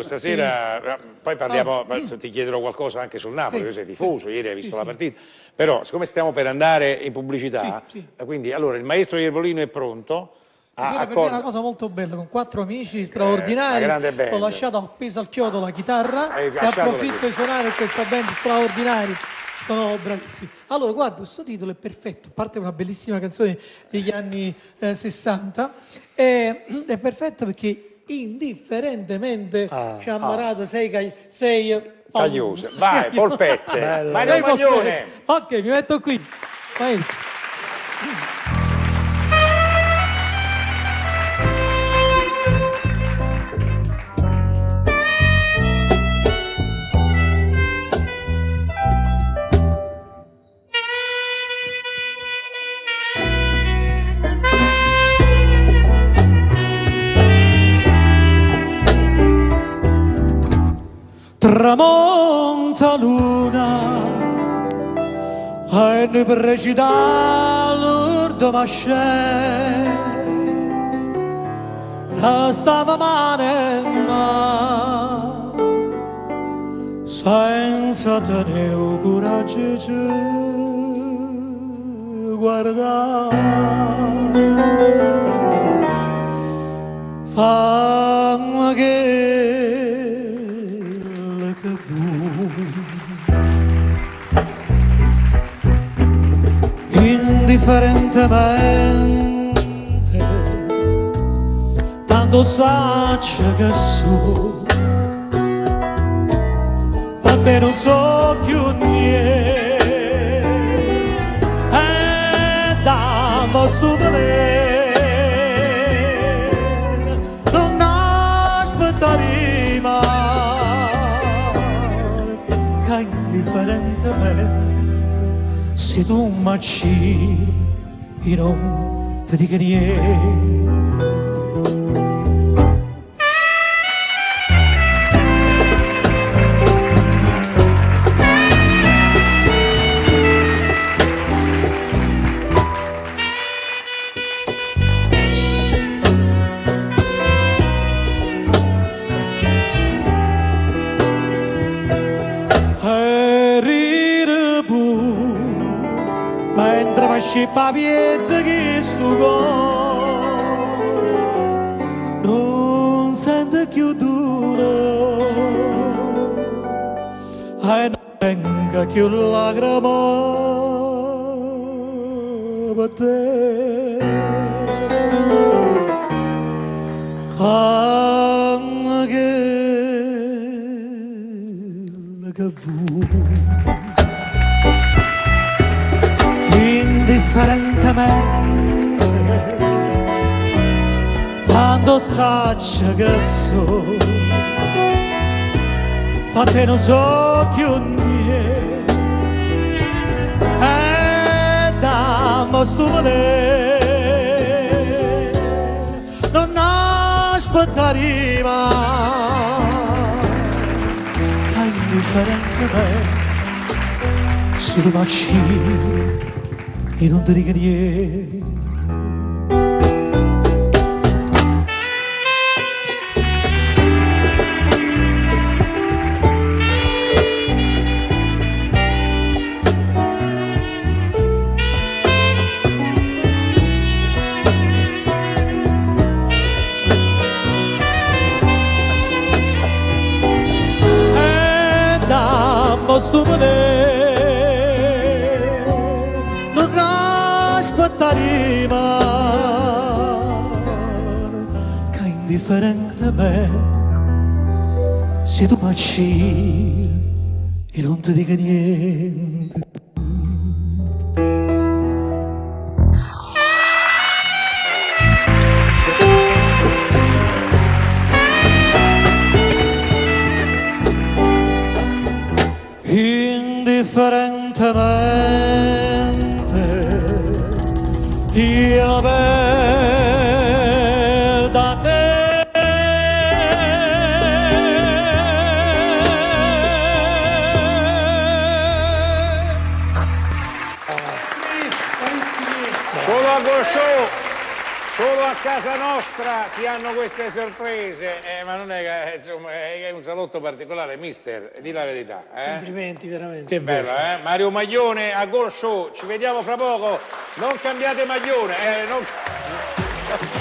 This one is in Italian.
Stasera, poi parliamo, ti chiederò qualcosa anche sul Napoli, tu sei tifoso, ieri hai visto la partita, però siccome stiamo per andare in pubblicità, quindi allora il maestro Iervolino è pronto. Per me è una cosa molto bella, con 4 amici straordinari, ho lasciato appeso al chiodo la chitarra e approfitto di suonare questa band straordinaria. Sono bravissimi. Allora, guarda, questo titolo è perfetto, a parte una bellissima canzone degli anni 60, è perfetto perché indifferentemente Ciammarata sei Cagliose. Vai, polpette, vai nel maglione. Ok, mi metto qui, maestro. Tramonta luna e noi per recitare l'urdo mascè la stava male ma senza tenere il coraggio di guardare fammi che indifferentemente tanto saccia che so per te non so più niente e dammi sto volere non aspettare mai che indifferentemente se tu m'acci io non ti dico niente. Mentre mi scippa piede che sto cuore non sente più duro e non venga più lacrima per te anche che vuoi indifferentemente quando saccia che so fa te non so più niente e dammi sto volere non aspettare mai indifferentemente se tu baci e non ti dico niente. E dammi sto volere aspettare mai che indifferentemente se tu baci e non ti dico niente. Indifferentemente io per da te solo a Go Show, solo a casa nostra si hanno queste sorprese, ma non è che, insomma, è un salotto particolare, mister, di la verità. Complimenti, veramente. Che bello, Mario Maglione a Gol Show, ci vediamo fra poco, non cambiate maglione, non...